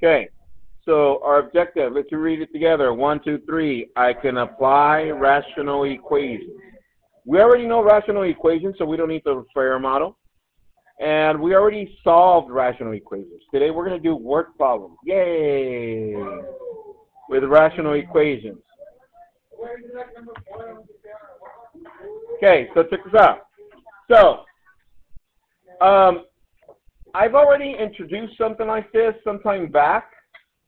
Okay, so our objective, let's read it together. 1, 2, 3. I can apply rational equations. We already know rational equations, so we don't need the Freire model. And we already solved rational equations. Today we're going to do word problems. Yay! With rational equations. Okay, so check this out. So, I've already introduced something like this sometime back,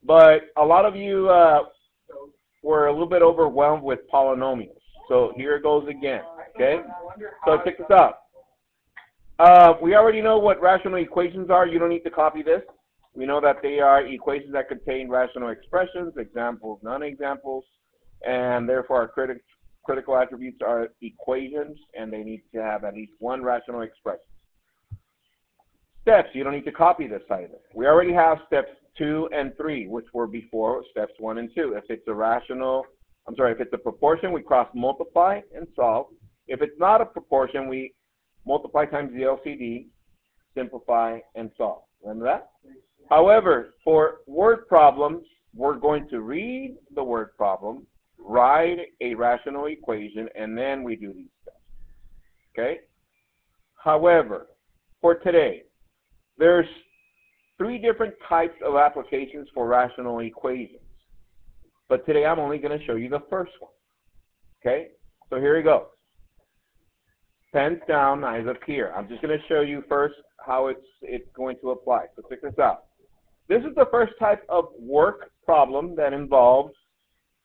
but a lot of you were a little bit overwhelmed with polynomials. So here it goes again, okay? So check this out. We already know what rational equations are. You don't need to copy this. We know that they are equations that contain rational expressions, examples, non-examples, and therefore our critical attributes are equations, and they need to have at least one rational expression. Steps, you don't need to copy this either. We already have steps 2 and 3, which were before steps 1 and 2. If it's a proportion, we cross multiply and solve. If it's not a proportion, we multiply times the LCD, simplify, and solve. Remember that? However, for word problems, we're going to read the word problem, write a rational equation, and then we do these steps. Okay? However, for today, there's 3 different types of applications for rational equations. But today I'm only going to show you the first one. Okay? So here we go. Pens down, eyes up here. I'm just going to show you first how it's going to apply. So check this out. This is the first type of work problem that involves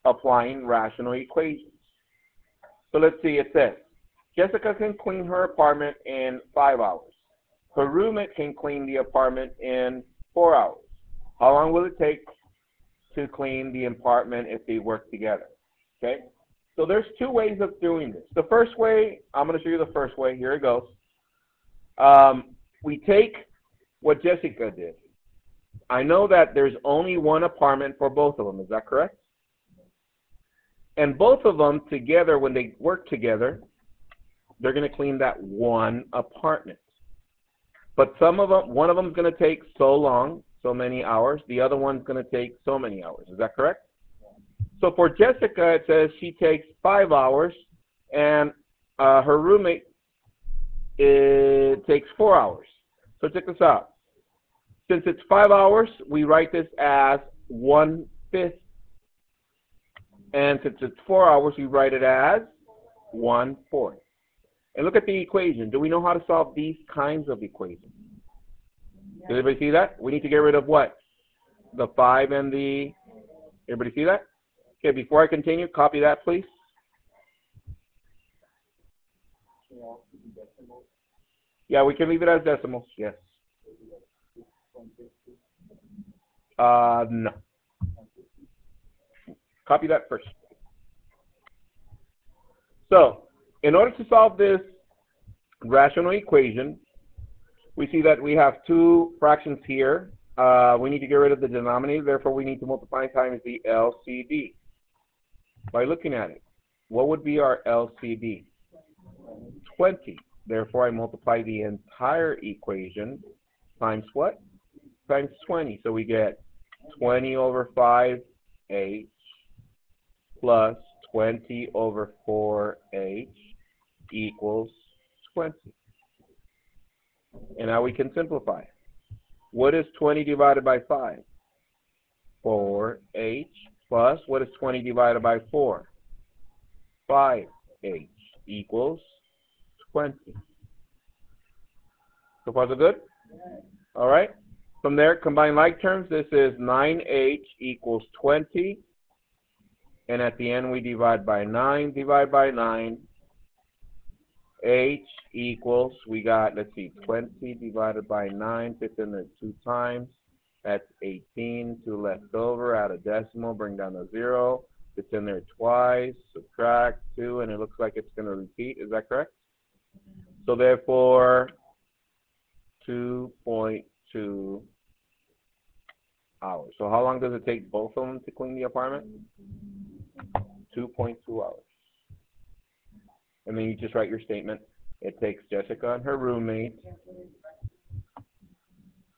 applying rational equations. So let's see, it says, Jessica can clean her apartment in 5 hours. Her roommate can clean the apartment in 4 hours. How long will it take to clean the apartment if they work together? Okay? So there's 2 ways of doing this. The first way, I'm going to show you the first way. Here it goes. We take what Jessica did. I know that there's only one apartment for both of them. Is that correct? And both of them together, when they work together, they're going to clean that one apartment. But one of them is going to take so long, so many hours. The other one's going to take so many hours. Is that correct? So for Jessica, it says she takes 5 hours, and her roommate takes 4 hours. So check this out. Since it's 5 hours, we write this as 1/5. And since it's 4 hours, we write it as 1/4. And look at the equation. Do we know how to solve these kinds of equations? Does everybody see that? We need to get rid of what? The 5 and the... Everybody see that? Okay, before I continue, copy that, please. Yeah, we can leave it as decimals, yes. No. Copy that first. So, in order to solve this rational equation, we see that we have 2 fractions here. We need to get rid of the denominator, therefore we need to multiply times the LCD. By looking at it, what would be our LCD? 20. Therefore, I multiply the entire equation times what? Times 20. So we get 20 over 5h plus 20 over 4h equals 20. And now we can simplify. What is 20 divided by 5? 4h plus, what is 20 divided by 4? 5h equals 20. So far so good? All right. From there, combine like terms. This is 9h equals 20. And at the end, we divide by 9. Divide by 9. H equals, we got, let's see, 20 divided by 9, fits in there 2 times. That's 18, 2 left over, add a decimal, bring down a 0. Fits in there twice, subtract 2, and it looks like it's going to repeat. Is that correct? So therefore, 2.2 hours. So how long does it take both of them to clean the apartment? 2.2 hours. And then you just write your statement. It takes Jessica and her roommate.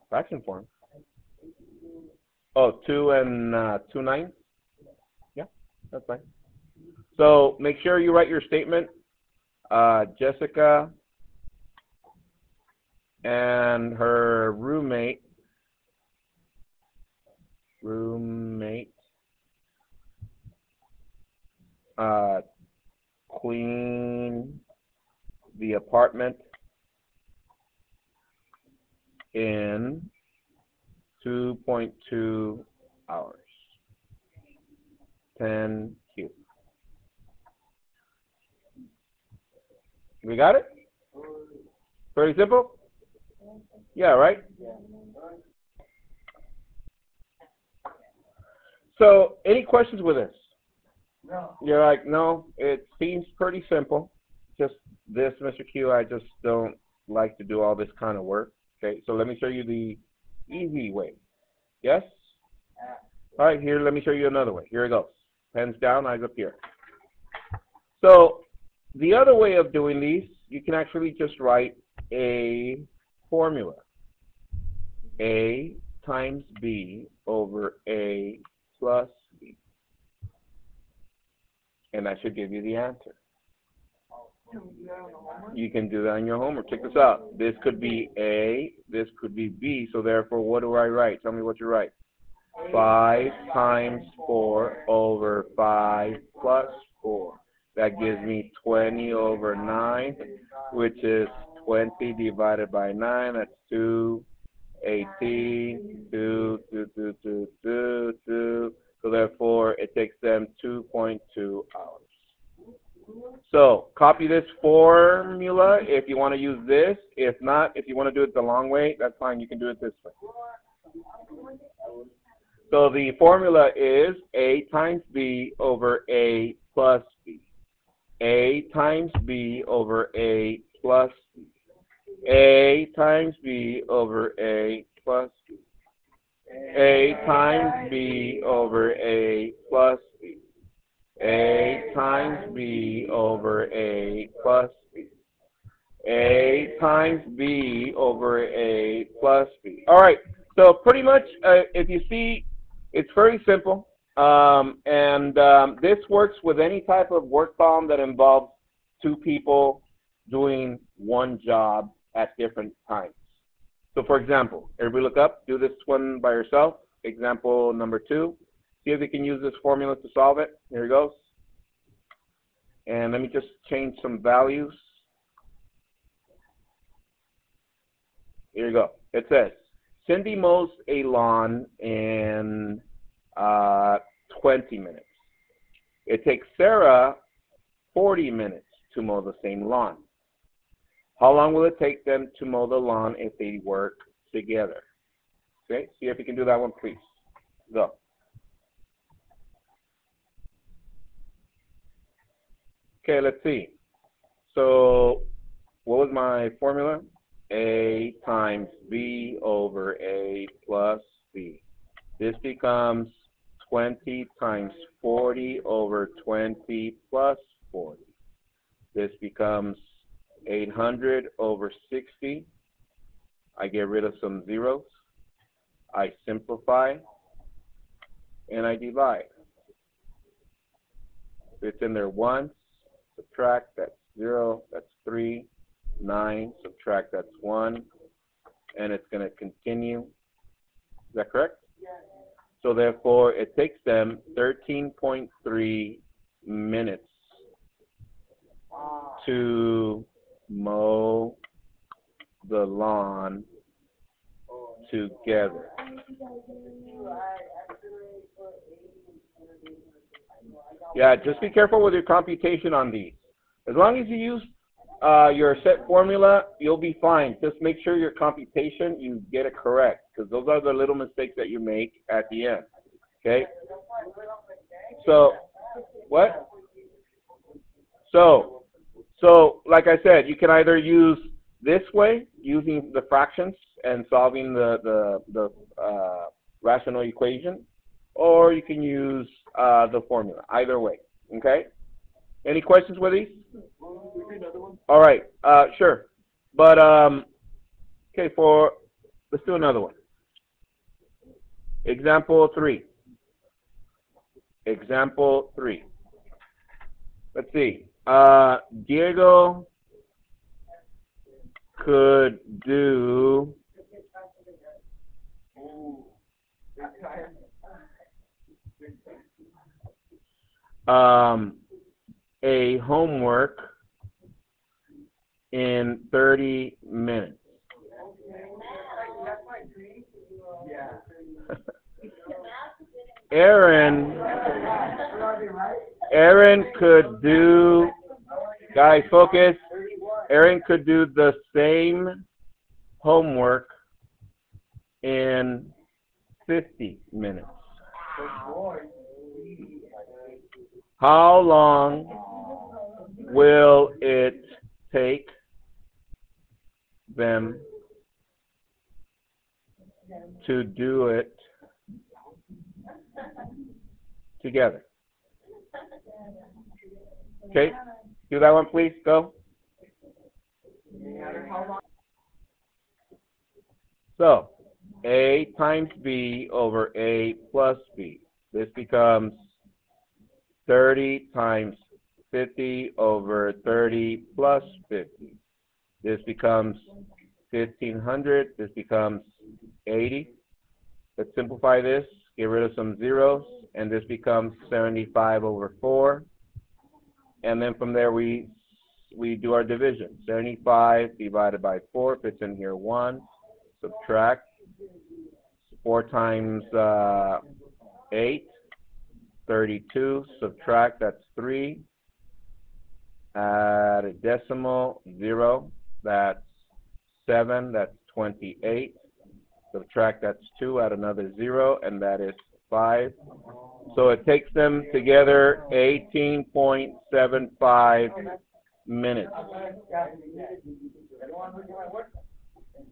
Fraction form. Oh, 2 and 2/9? Yeah, that's fine. So make sure you write your statement. Jessica and her roommate clean the apartment in 2.2 hours. 10Q. We got it? Pretty simple? Yeah, right? So, any questions with this? No. You're like, no, it seems pretty simple. Just this, Mr. Q, I just don't like to do all this kind of work. Okay, so let me show you the easy way. Yes? All right, here, let me show you another way. Here it goes. Pens down, eyes up here. So, the other way of doing these, you can actually just write a formula. A times B over A plus B. And that should give you the answer. You can do that on your homework. Check this out. This could be A, this could be B, so therefore what do I write? Tell me what you write. 5 times 4 over 5 plus 4. That gives me 20 over 9, which is 20 divided by 9. That's 2, 18, 2, 2, 2, 2, 2, 2. So therefore, it takes them 2.2 hours. So copy this formula if you want to use this. If not, if you want to do it the long way, that's fine. You can do it this way. So the formula is A times B over A plus B. A times B over A plus B. A times B over A plus B. A times B over A plus B. A times B over A plus B. A times B over A plus B. All right, so pretty much if you see, it's very simple. This works with any type of work problem that involves two people doing one job at different times. So for example, everybody look up, do this one by yourself. Example number 2. See if you can use this formula to solve it. Here it goes. And let me just change some values. Here you go. It says, Cindy mows a lawn in 20 minutes. It takes Sarah 40 minutes to mow the same lawn. How long will it take them to mow the lawn if they work together? Okay, see if you can do that one, please. Go. Okay, let's see. So, what was my formula? A times B over A plus B. This becomes 20 times 40 over 20 plus 40. This becomes 800 over 60. I get rid of some zeros. I simplify. And I divide. It's in there once. Subtract, that's 0. That's 3. 9. Subtract, that's 1. And it's going to continue. Is that correct? Yes. So therefore, it takes them 13.3 minutes to mow the lawn together. Yeah, just be careful with your computation on these. As long as you use your set formula, you'll be fine. Just make sure your computation, you get it correct, because those are the little mistakes that you make at the end. Okay? So, what? So like I said, you can either use this way, using the fractions and solving the rational equation, or you can use the formula. Either way. Okay? Any questions with these? All right. Sure. But, okay, let's do another one. Example 3. Example 3. Let's see. Diego could do a homework in 30 minutes. Aaron could do, guys, focus. Aaron could do the same homework in 50 minutes. How long will it take them to do it together? Okay, do that one, please. Go. So, A times B over A plus B. This becomes 30 times 50 over 30 plus 50. This becomes 1,500. This becomes 80. Let's simplify this. Get rid of some zeros. And this becomes 75 over 4. And then from there we do our division. 75 divided by 4 fits in here 1. Subtract. 4 times 8. 32. Subtract. That's 3. Add a decimal. 0. That's 7. That's 28. Subtract. That's 2. Add another 0. And that is 5. So it takes them together 18.75 minutes.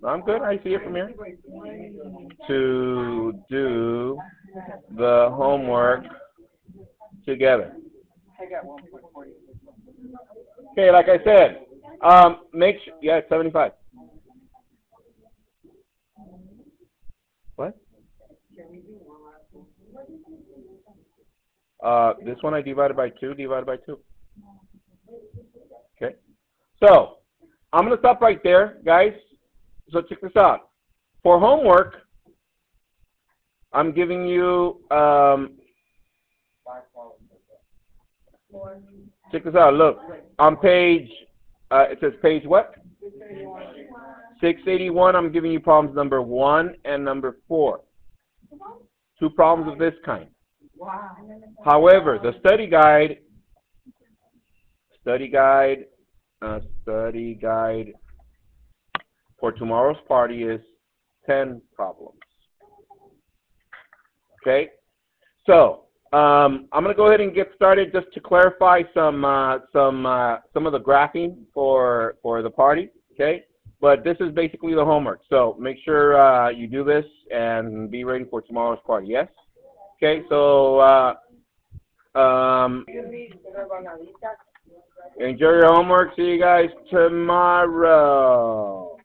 I'm good. I see it from here. To do the homework together. Okay, like I said, make sure, yeah, it's 75. What? This one I divided by 2, divided by 2. Okay. So, I'm going to stop right there, guys. So check this out. For homework, I'm giving you, check this out. Look, on page, it says page what? 681. I'm giving you problems number 1 and number 4. 2 problems of this kind. However, the study guide for tomorrow's party is 10 problems. Okay, so I'm going to go ahead and get started just to clarify some of the graphing for the party. Okay, but this is basically the homework. So make sure you do this and be ready for tomorrow's party. Yes. Okay, so enjoy your homework. See you guys tomorrow.